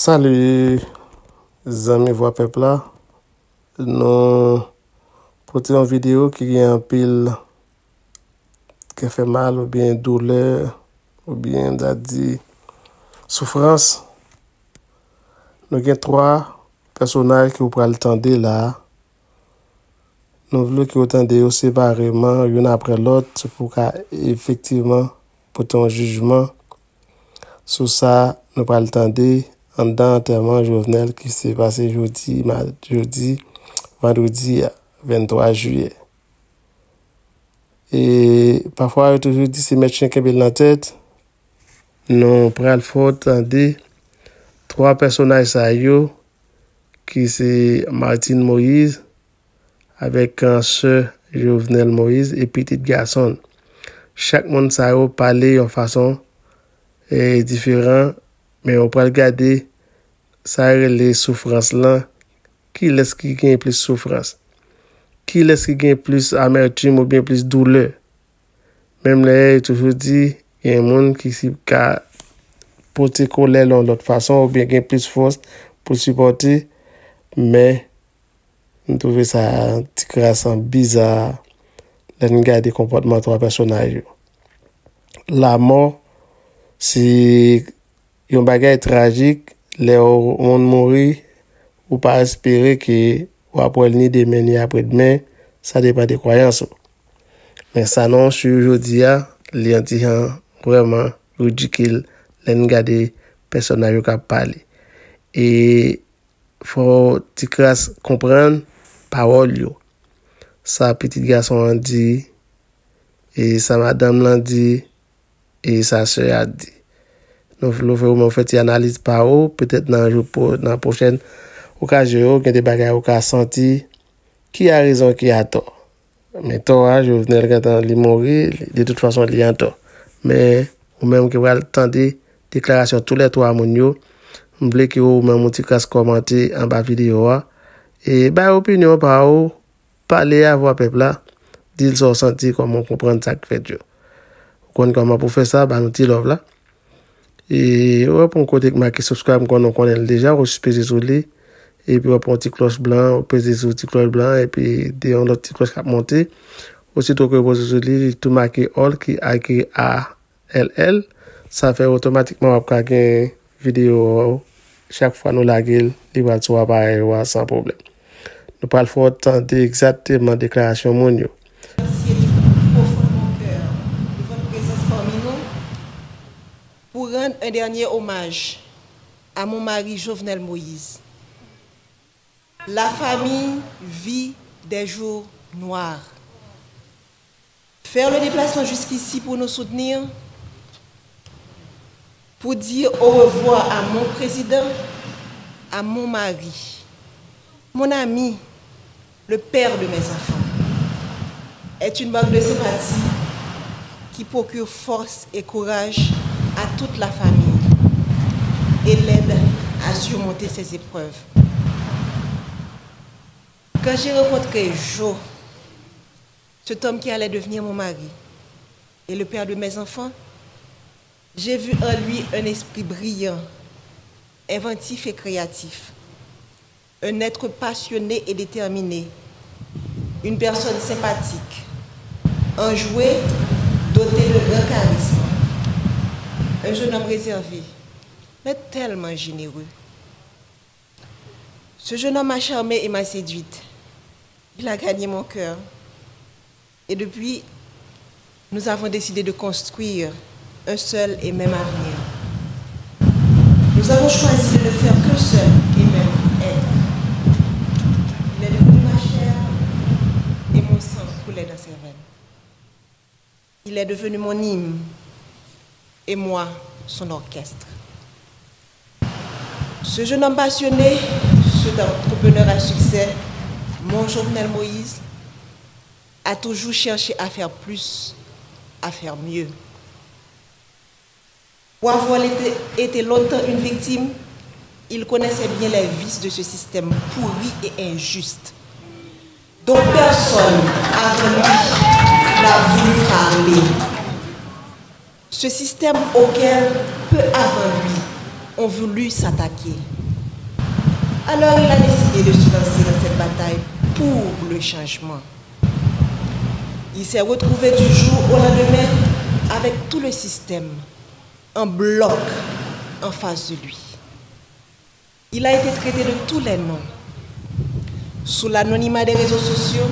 Salut, amis voix peuple là. Nous portons une vidéo qui est un pile qui fait mal ou bien douleur ou bien dit souffrance. Nous avons trois personnages qui vous pourrez attendre là. Nous voulons que vous attendiez séparément, l'une après l'autre, pour effectivement porter un jugement. Sur ça, nous pourrons attendre en dedans enterrement Jovenel qui s'est passé vendredi 23 juillet. Et parfois, je toujours dit c'est mettre chien qui est dans la tête. Nous prenons faut attendre trois personnages qui c'est Martine Moïse avec un sœur Jovenel Moïse et petit garçon. Chaque monde ça a parlé en façon différente, mais on peut regarder ça les souffrances là. Qui laisse qui gagne plus souffrance? Qui laisse qui gagne plus amertume ou bien plus douleur? Même là, toujours dit, il y a un monde qui s'y a porté colère de l'autre façon ou bien gagne plus force pour supporter, mais je trouve ça un petit crassant bizarre. Là, on regarde des comportements de trois personnages. La mort, c'est un bagage tragique. Les gens mourir ou pas espérer que ou après ni demain ni après demain, ça dépend des croyances. Mais ça non, je aujourd'hui les vraiment ridicule les regarder personnages qui parler. Et faut t'icrasse comprendre parole yo. Ça petit garçon a dit et sa madame l'a dit et sa sœur a dit. Nous voulons faire une analyse par eux, peut-être dans la prochaine occasion, il y a des bagages qui ont senti qui a raison, qui a tort. Mais tort, je venais quand il mourir, de toute façon, il y a tort. Mais, ou même qui va attendre déclaration tous les trois monio, je voulais que vous même commenter en bas vidéo et bah opinion par eux, parler à voix peuple là, dire sont senti comment comprendre ça que fait Dieu. Comment pour faire ça, bah nous ti love là. Et pour côté que subscribe qu'on connaît déjà, on se pèse sur lui et puis on prend petit cloche blanc, on pèse sur petit cloche blanc et puis des autre petit cloche qui a monté. Aussitôt que vous sur lui, tout marqué all qui a ALL, ça fait automatiquement après une vidéo chaque fois nous la gueule, il va soit pareil sans problème. Nous parlons fort exactement déclaration monio. Pour rendre un dernier hommage à mon mari Jovenel Moïse. La famille vit des jours noirs. Faire le déplacement jusqu'ici pour nous soutenir, pour dire au revoir à mon président, à mon mari, mon ami, le père de mes enfants, est une marque de sympathie qui procure force et courage à toute la famille et l'aide à surmonter ces épreuves. Quand j'ai rencontré Jo, cet homme qui allait devenir mon mari et le père de mes enfants, j'ai vu en lui un esprit brillant, inventif et créatif, un être passionné et déterminé, une personne sympathique, enjoué, doté de grand charisme. Un jeune homme réservé, mais tellement généreux. Ce jeune homme m'a charmée et m'a séduite. Il a gagné mon cœur. Et depuis, nous avons décidé de construire un seul et même avenir. Nous avons choisi de ne faire qu'un seul et même être. Il est devenu ma chair et mon sang coulait dans ses veines. Il est devenu mon hymne et moi, son orchestre. Ce jeune homme passionné, cet entrepreneur à succès, mon Jovenel Moïse, a toujours cherché à faire plus, à faire mieux. Pour avoir été longtemps une victime, il connaissait bien les vices de ce système pourri et injuste, dont personne avant lui n'a voulu parler. Ce système auquel, peu avant lui, ont voulu s'attaquer. Alors il a décidé de se lancer dans cette bataille pour le changement. Il s'est retrouvé du jour au lendemain avec tout le système en bloc en face de lui. Il a été traité de tous les noms. Sous l'anonymat des réseaux sociaux,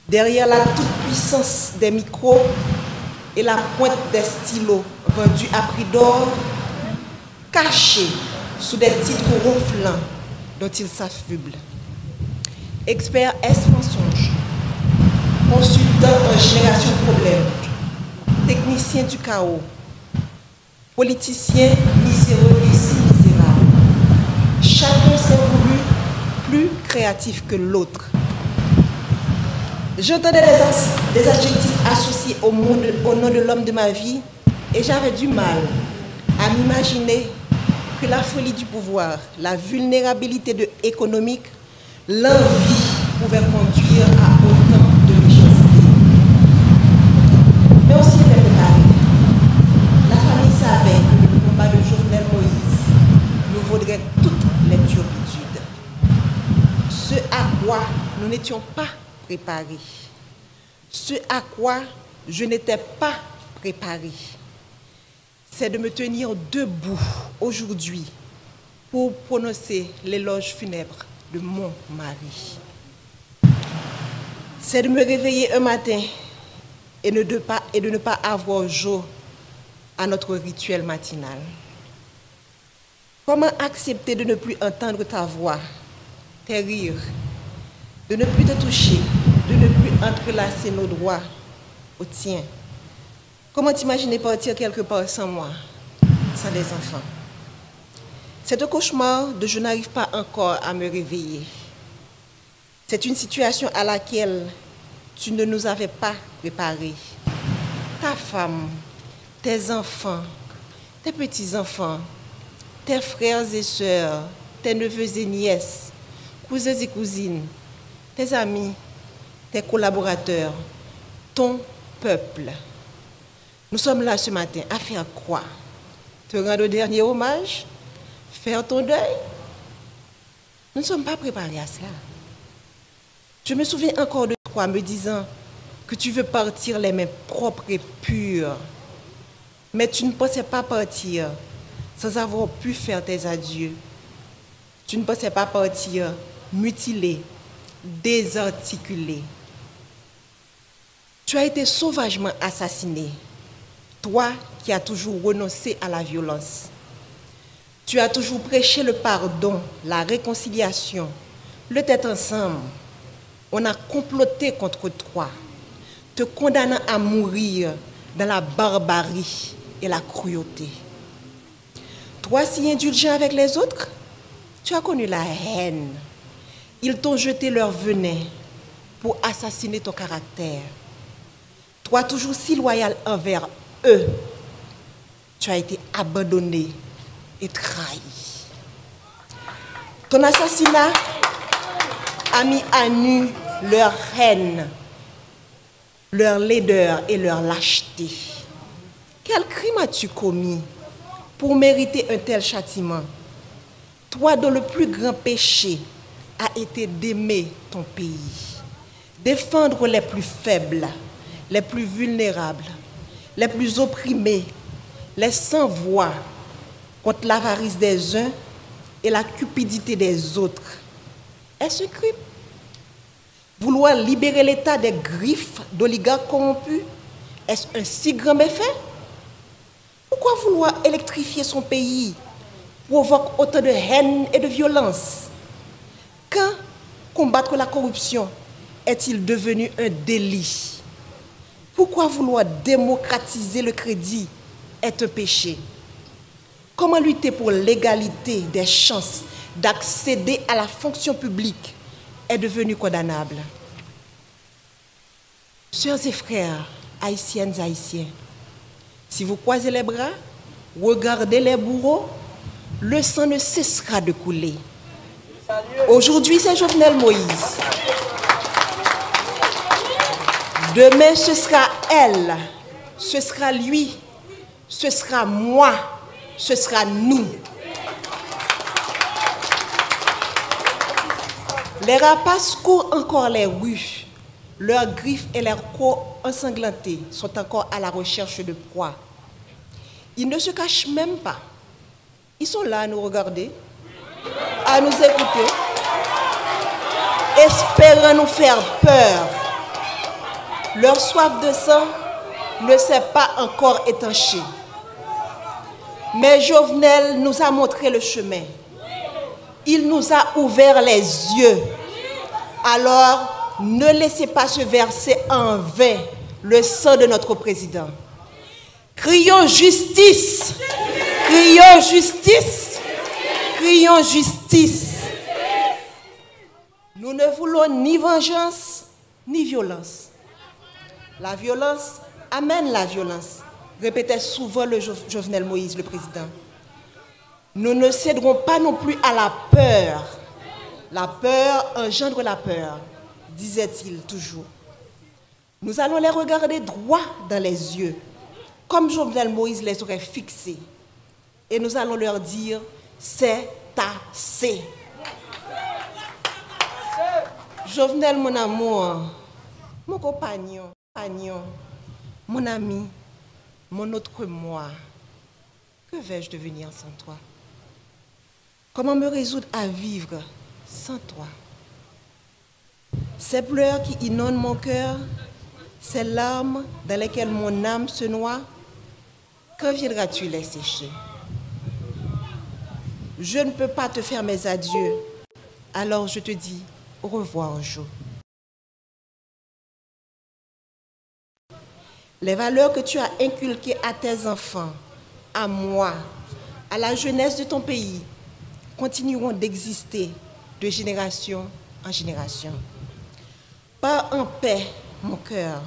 derrière la toute-puissance des micros et la pointe des stylos vendus à prix d'or, caché sous des titres ronflants dont il s'affuble. Expert S mensonge, consultant en génération de problèmes, technicien du chaos, politicien miséreux et si misérable. Chacun s'est voulu plus créatif que l'autre. J'entendais des adjectifs associés au nom de l'homme de ma vie et j'avais du mal à m'imaginer que la folie du pouvoir, la vulnérabilité économique, l'envie pouvait conduire à autant de méchanceté. Mais aussi était préparé. La famille savait que le combat de Jovenel Moïse nous vaudrait toutes les turpitudes. Ce à quoi nous n'étions pas préparés. Ce à quoi je n'étais pas préparé, c'est de me tenir debout aujourd'hui pour prononcer l'éloge funèbre de mon mari. C'est de me réveiller un matin et de ne pas avoir jour à notre rituel matinal. Comment accepter de ne plus entendre ta voix, tes rires, de ne plus te toucher, de ne plus entrelacer nos doigts au tien? Comment t'imaginer partir quelque part sans moi, sans des enfants? C'est un cauchemar de je n'arrive pas encore à me réveiller. C'est une situation à laquelle tu ne nous avais pas préparés. Ta femme, tes enfants, tes petits-enfants, tes frères et sœurs, tes neveux et nièces, cousins et cousines, tes amis, tes collaborateurs, ton peuple. Nous sommes là ce matin à faire quoi? Te rendre au dernier hommage? Faire ton deuil? Nous ne sommes pas préparés à cela. Je me souviens encore de toi me disant que tu veux partir les mains propres et pures. Mais tu ne pensais pas partir sans avoir pu faire tes adieux. Tu ne pensais pas partir mutilé, désarticulé. Tu as été sauvagement assassiné, toi qui as toujours renoncé à la violence. Tu as toujours prêché le pardon, la réconciliation, le tête ensemble. On a comploté contre toi, te condamnant à mourir dans la barbarie et la cruauté. Toi, si indulgent avec les autres, tu as connu la haine. Ils t'ont jeté leur venin pour assassiner ton caractère. Toi, toujours si loyal envers eux, tu as été abandonné et trahi. Ton assassinat a mis à nu leur haine, leur laideur et leur lâcheté. Quel crime as-tu commis pour mériter un tel châtiment? Toi dont le plus grand péché a été d'aimer ton pays, défendre les plus faibles, les plus vulnérables, les plus opprimés, les sans-voix contre l'avarice des uns et la cupidité des autres. Est-ce un crime? Vouloir libérer l'État des griffes d'oligarques corrompus, est-ce un si grand méfait? Pourquoi vouloir électrifier son pays provoque autant de haine et de violence? Quand combattre la corruption est-il devenu un délit? Pourquoi vouloir démocratiser le crédit est un péché? Comment lutter pour l'égalité des chances d'accéder à la fonction publique est devenu condamnable? Sœurs et frères, haïtiennes, haïtiens, si vous croisez les bras, regardez les bourreaux, le sang ne cessera de couler. Aujourd'hui, c'est Jovenel Moïse. Demain, ce sera elle, ce sera lui, ce sera moi, ce sera nous. Les rapaces courent encore les rues. Leurs griffes et leurs crocs ensanglantés sont encore à la recherche de proie. Ils ne se cachent même pas. Ils sont là à nous regarder, à nous écouter, espérant nous faire peur. Leur soif de sang ne s'est pas encore étanchée. Mais Jovenel nous a montré le chemin. Il nous a ouvert les yeux. Alors, ne laissez pas se verser en vain le sang de notre président. Crions justice! Crions justice! Crions justice! Nous ne voulons ni vengeance, ni violence. La violence amène la violence, répétait souvent le Jovenel Moïse, le président. Nous ne céderons pas non plus à la peur. La peur engendre la peur, disait-il toujours. Nous allons les regarder droit dans les yeux, comme Jovenel Moïse les aurait fixés. Et nous allons leur dire, c'est assez. Jovenel, mon amour, mon compagnon, mon ami, mon autre moi, que vais-je devenir sans toi? Comment me résoudre à vivre sans toi? Ces pleurs qui inondent mon cœur, ces larmes dans lesquelles mon âme se noie, quand viendras-tu les sécher? Je ne peux pas te faire mes adieux, alors je te dis au revoir, Jo. Les valeurs que tu as inculquées à tes enfants, à moi, à la jeunesse de ton pays, continueront d'exister de génération en génération. Pas en paix, mon cœur,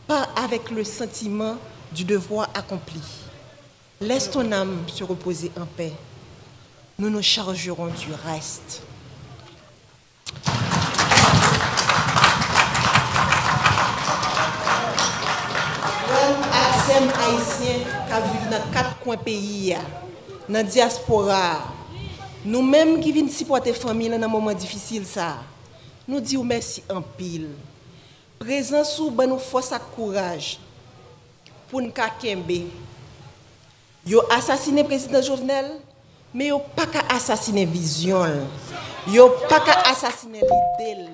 pas avec le sentiment du devoir accompli. Laisse ton âme se reposer en paix. Nous nous chargerons du reste. Aksem haïtien qui vivent dans 4 coins pays, dans la diaspora, nous-mêmes qui venons supporter la famille dans un moment difficile, nous disons merci en pile. Présent sous nous force et courage pour nous kembe. Yo assassiné le président Jovenel, mais yo pas qu'à assassiner vision. Yo pas qu'à assassiner l'idée.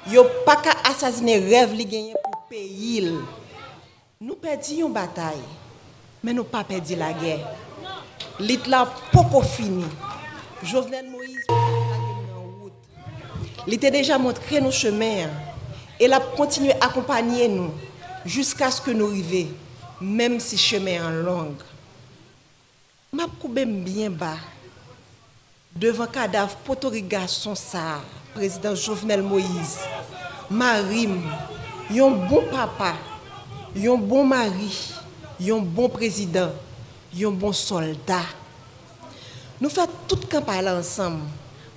Yo pas qu'à assassiner rêve li gagné pour pays. Nous perdons une bataille, mais nous pas perdu la guerre. L'Itla poko fini. Jovenel Moïse en route. Il était déjà montré nos chemins et il a continué à accompagner nous jusqu'à ce que nous arrivions, même si le chemin est long. Je suis bien bas devant le cadavre potorigasson ça, président Jovenel Moïse, Marim, un bon papa, un bon mari, un bon président, un bon soldat. Nous faisons toute campagne ensemble,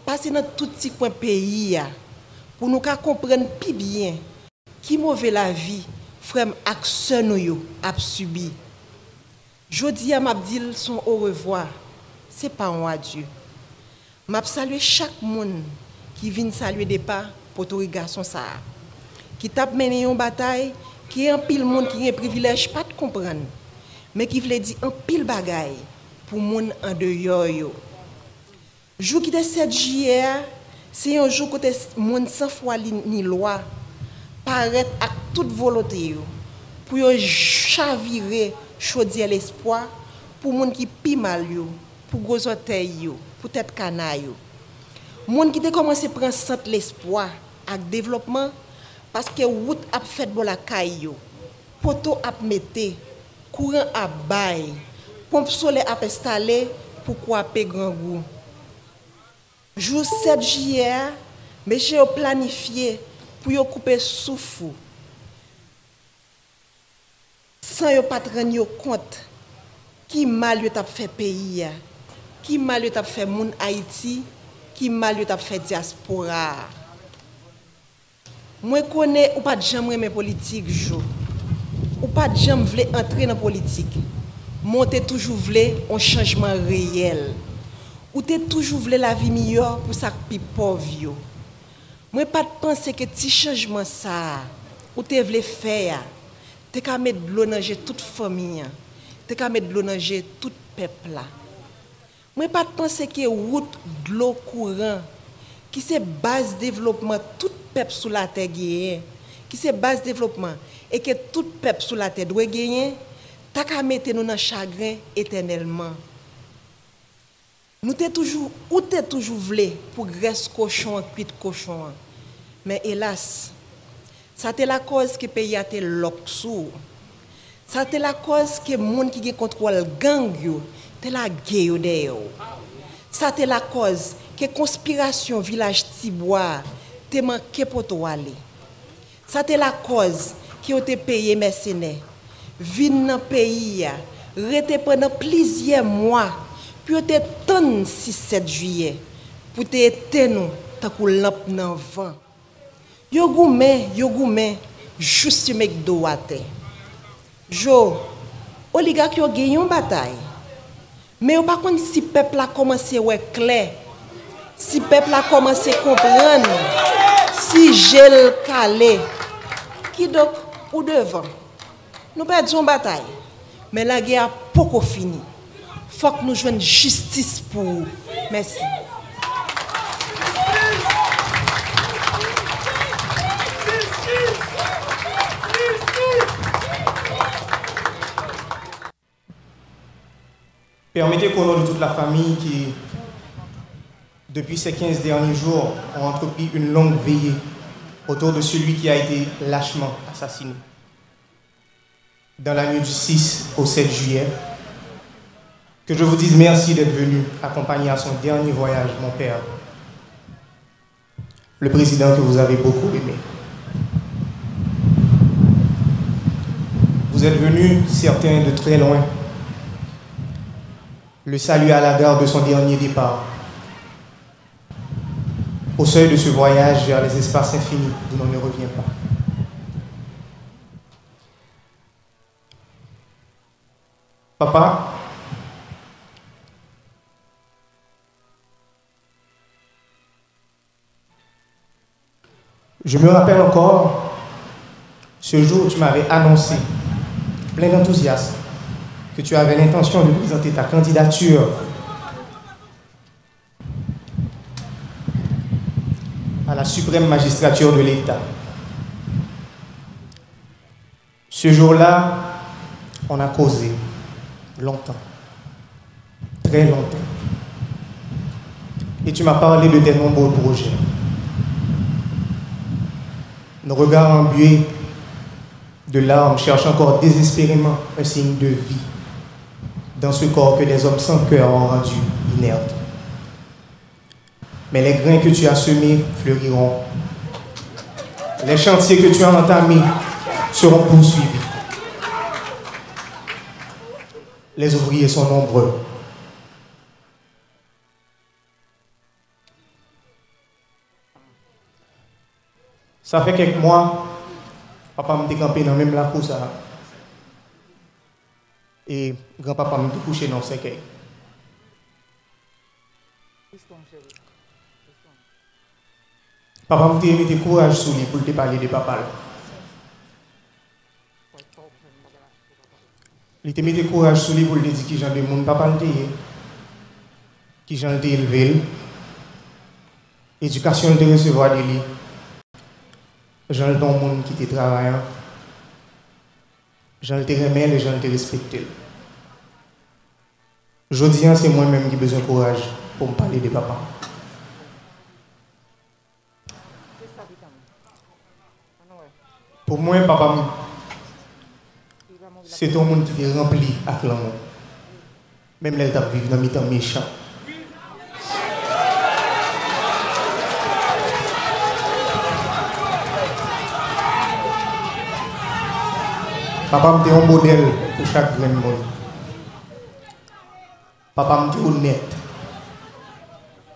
passer dans tout petit coin pays pour nous comprendre plus bien qui mauvais la vie, frère ak sœur nous a subi. Jodi a m'a dit son au revoir, c'est pas un adieu. M'a salué chaque monde qui vient saluer des pas pour ton garçon ça, qui tape mené une bataille, qui est un pile monde qui a privilège pas de comprendre, mais qui veut dire un pile bagaille pour monde en dehors yo. Jour qui est 7 juillet, c'est un jour côté monde sans foi ni loi paraître avec toute volonté yo pour yo chavirer chaudier l'espoir pour monde qui pi mal yo, pour gros orteil yo, pour tête canaille yo. Monde qui a commencé à prendre centre l'espoir avec développement parce que route a fait bon la caille yo, poteau a metté, courant a bail, pompe solaire a installé pour couper grand goût. Jour 7 juillet, monsieur planifié pour yo couper souffle. Sans yo pas rendre compte qui mal yo t'a fait pays, qui mal yo t'a fait moun Haïti, qui mal yo t'a fait diaspora. Moi connais ou pas de jamais aimer politique jo. Ou pas de jamais vle entrer dans politique. Moi, t'es toujours voulu un changement réel. Ou t'es toujours voulu la vie meilleure pour ça qui pauvre yo. Moi, pas de penser que petit changement ça, ou t'es voulu faire, t'es qu'à mettre de l'eau dans toute famille, t'es qu'à mettre de l'eau dans tout peuple là. Moi, pas de penser que route de l'eau courant, qui c'est base développement tout peuple sous la terre gagne, qui c'est base développement et que tout peuple sous la terre doit gagner, t'as qu'à mettre nous dans chagrin éternellement. Nous t'es toujours ou t'es toujours voulu pour graisse cochon cuite cochon. Mais hélas, ça c'est la cause que pays a été loxou. Ça c'est la cause que monde qui contrôle gang yo, c'est la guerre de. Ça c'est la cause que conspiration village Tibois te manqué pour toi aller. Ça c'est la cause qui ont été payé mercenaires. Vin dans pays rete pendant plusieurs mois puis te tonne 6-7 juillet pour te éteindre nous tant que lampe dans vent. Yo goumen juste mek do ate. Jo oligarque yo gagné une bataille. Mais yo pas connait si peuple a commencé ouais clair. Si peuple a commencé comprendre si gel calé qui donc ou devant. Nous perdons une bataille. Mais la guerre a pas fini. Faut que nous jouions justice pour vous. Merci. Permettez qu'au nom de toute la famille qui, depuis ces 15 derniers jours, ont entrepris une longue veillée autour de celui qui a été lâchement assassiné dans la nuit du 6 au 7 juillet, que je vous dise merci d'être venu accompagner à son dernier voyage, mon père, le président que vous avez beaucoup aimé. Vous êtes venus, certains de très loin, le saluer à la gare de son dernier départ, au seuil de ce voyage vers les espaces infinis d'où l'on ne revient pas. Papa, je me rappelle encore ce jour où tu m'avais annoncé, plein d'enthousiasme, que tu avais l'intention de présenter ta candidature à la suprême magistrature de l'État. Ce jour-là, on a causé longtemps, très longtemps. Et tu m'as parlé de tes nombreux projets. Nos regards embués de larmes cherchent encore désespérément un signe de vie dans ce corps que des hommes sans cœur ont rendu inerte. Mais les grains que tu as semés fleuriront. Les chantiers que tu as entamés seront poursuivis. Les ouvriers sont nombreux. Ça fait quelques mois, papa m'a décampé dans même la course. Et grand-papa m'a couché dans le cercueil. Papa m'a mis du courage sur lui pour te parler de papa. Il te mis du courage sur lui pour te dire qui j'en de mon papa le qui j'en ai élevé. Éducation de recevoir de lui. J'en ai don monde qui te travaille. J'en te remets et j'en te respecte. Je dis, c'est moi-même qui ai besoin de courage pour me parler de papa. Pour moi, papa, c'est ton monde qui est rempli avec l'amour. Même là, tu vivre dans mes temps méchants. Papa était un modèle pour chaque grand monde. Papa était honnête.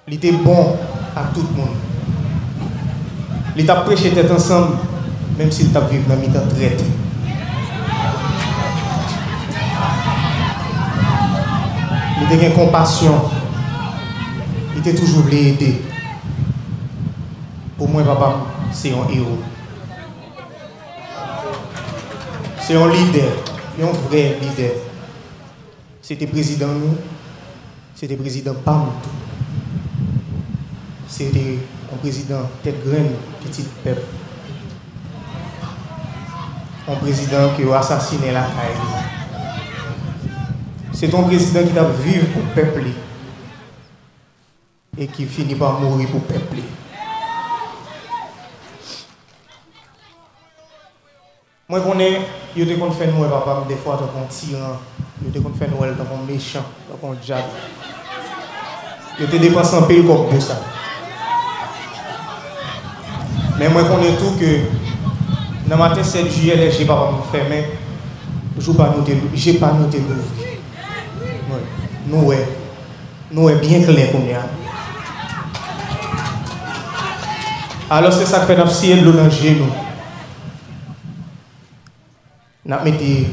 Il était bon à tout le monde. Il t'a prêché tête ensemble, même s'il t'a vécu dans mi-temps traite. il était compassion, il était toujours voulu aider. Pour moi, papa, c'est un héros. C'est un leader, un vrai leader. C'était président nous, c'était président PAM. C'était un président tête graine, petit peuple. Un président qui a assassiné la caille. C'est un président qui a vécu pour le peuple et qui finit par mourir pour le peuple. Moi, je connais, je te connais nous, papa, des fois, comme un tyran, je te connais nous, comme un méchant, comme un diable. Je te dépense un peu comme ça. Mais moi, je connais tout que dans le matin 7 juillet, je n'ai pas fermé, je n'ai pas noté l'ouvrir. Nous est bien clair comme ça. Alors, c'est ça que fait d'abscier de l'eau dans le genou. Nous mettons des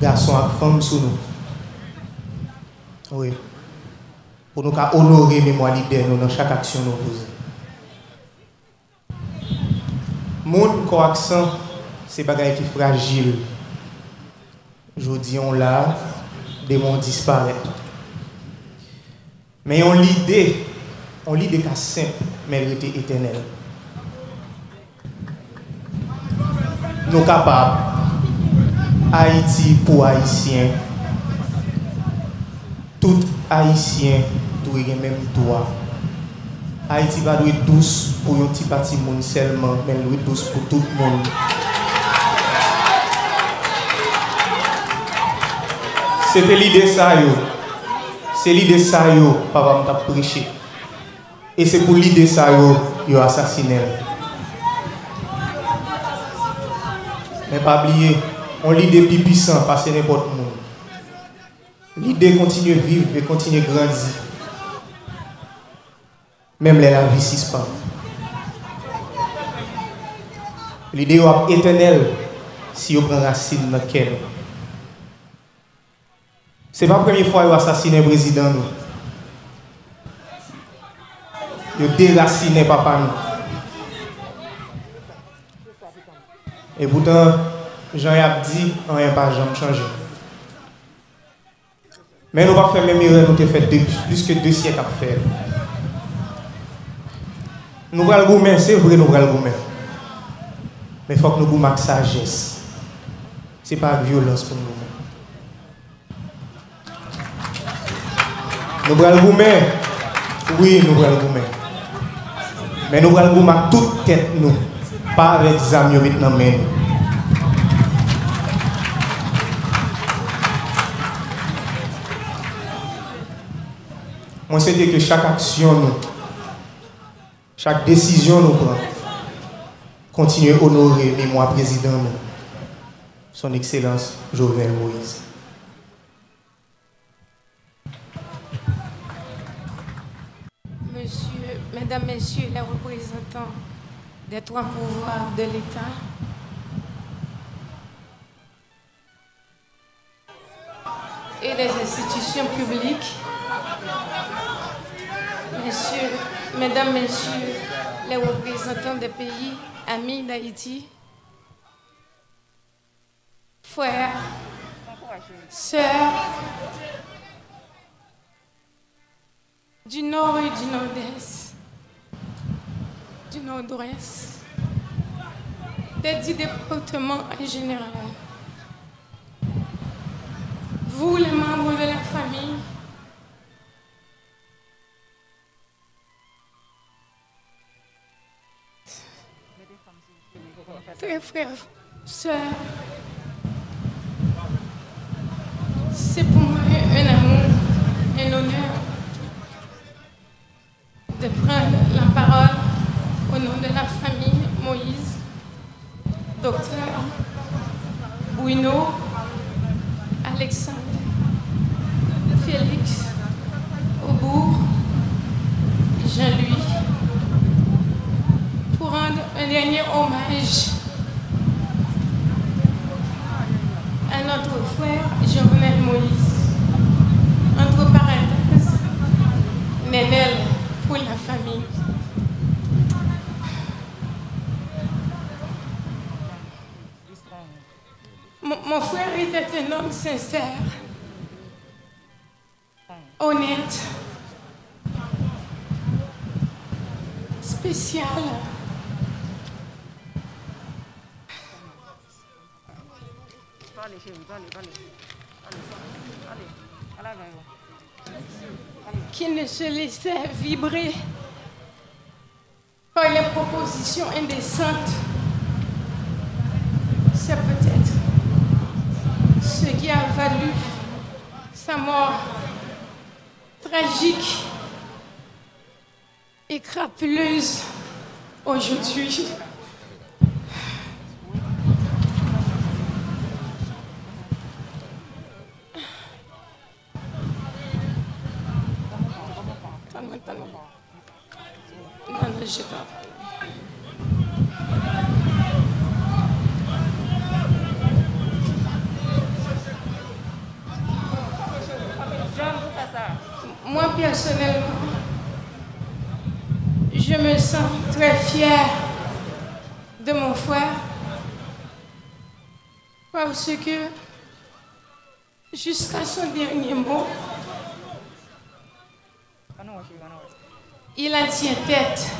garçons et femmes sous nous. Oui. Pour nous honorer la mémoire libère dans chaque action nous posons. Mon accent, c'est des choses qui sont fragiles. Je dis, on l'a, des mots disparaissent. Mais on l'idée qui est simple, mais elle était éternelle. Nous sommes capables, Haïti pour Haïtiens, tout Haïtien doit avoir le même droit. Haïti va être douce pour un petit parti monde seulement, mais elle doit être douce pour tout le monde. C'était l'idée ça, c'est l'idée ça, papa m'a prêché. Et c'est pour l'idée ça, il a assassiné. Mais pas oublier, on l'idée plus puissant, parce que n'importe où. L'idée continue à vivre et continue à grandir. Même les la vie si pas. L'idée est éternelle si on prend racine dans laquelle. Ce n'est pas la première fois qu'il a assassiné un président. Il a déraciné papa. Et pourtant, Jean-Yves dit, rien n'a pas changé. Mais nous ne pouvons pas faire même erreur, nous avons fait plus que 2 siècles à faire. Nous allons le gourmet, c'est vrai, nous allons le gourmet. Mais il faut que nous gourmet avec sagesse. Ce n'est pas avec violence pour nous. Nous allons le gourmet. Oui, nous allons le gourmet. Mais nous allons le gourmet avec toute tête, nous. Pas avec des amis maintenant, mais moi, c'était que chaque action, nous, chaque décision, nous prend, continue à honorer le mémoire président, nous, son Excellence Jovenel Moïse. Mesdames, Messieurs les représentants des 3 pouvoirs de l'État, et les institutions publiques, Mesdames, Messieurs les représentants des pays amis d'Haïti, frères, sœurs, du nord et du nord-est, du nord-ouest, des 10 départements en général. Vous, les membres de la famille, frères, sœurs, c'est pour moi un amour, un honneur de prendre la parole au nom de la famille Moïse, docteur Bruno, Alexandre, Félix, Aubourg, Jean-Louis, pour rendre un dernier hommage à notre frère Jovenel Moïse. Entre parenthèses, Mon frère était un homme sincère, honnête, spécial. Qui ne se laissait vibrer par les propositions indécentes. C'est peut-être ce qui a valu sa mort tragique et crapuleuse aujourd'hui. Non, je sais pas. Moi, personnellement, je me sens très fière de mon frère parce que jusqu'à son dernier mot, il a tient tête.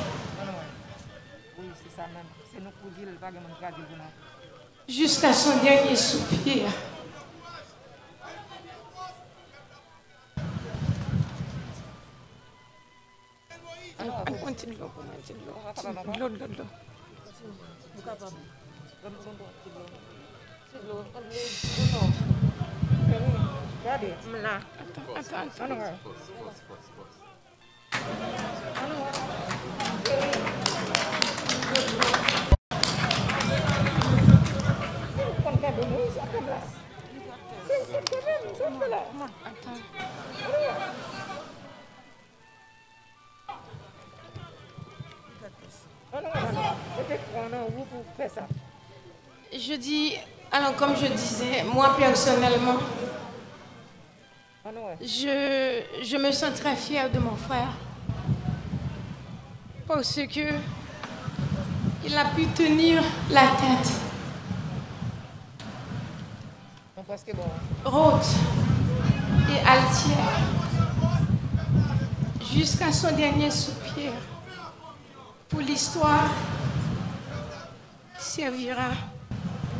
Jusqu'à son dernier soupir. Continue. Attends. Je dis, alors comme je disais, moi personnellement, je me sens très fière de mon frère parce que il a pu tenir la tête haute et altière jusqu'à son dernier soupir. Pour l'histoire servira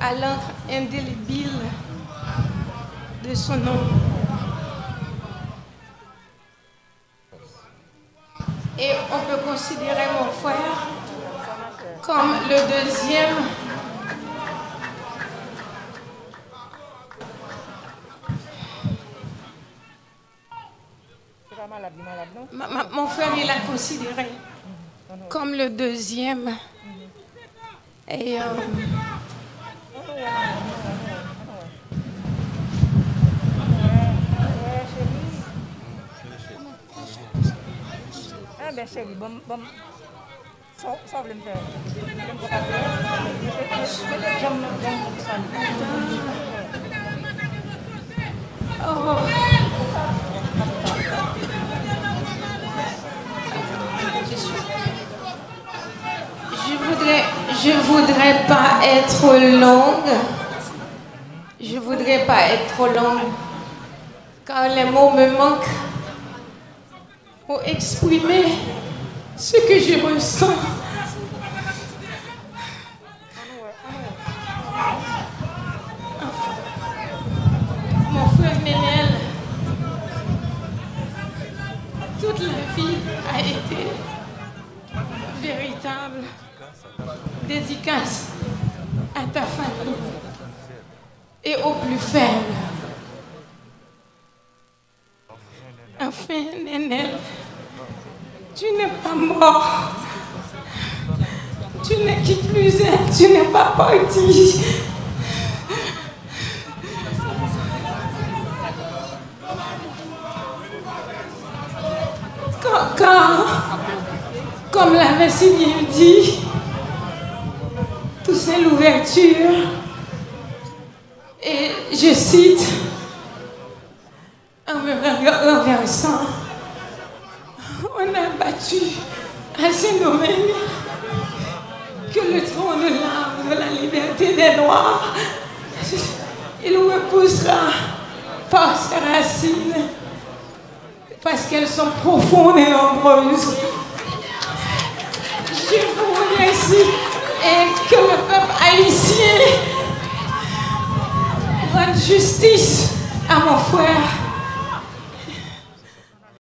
à l'encre indélébile de son nom. Et on peut considérer mon frère comme le deuxième mon frère, il l'a considéré comme le deuxième. Et chérie, je voudrais pas être longue. Je voudrais pas être trop longue. Car les mots me manquent pour exprimer ce que je ressens. Mon frère Nénel, toute la vie a été véritable dédicace à ta famille et aux plus faibles. Enfin, Nénel, tu n'es pas mort. Tu n'es qui plus est, tu n'es pas parti. Comme l'avait si bien dit, Toussaint Louverture, et je cite, en me renversant, on a battu à Saint-Domingue que le trône de l'arbre de la liberté des Noirs il repoussera par ses racines, parce qu'elles sont profondes et nombreuses. Je vous remercie et que le peuple haïtien rende justice à mon frère.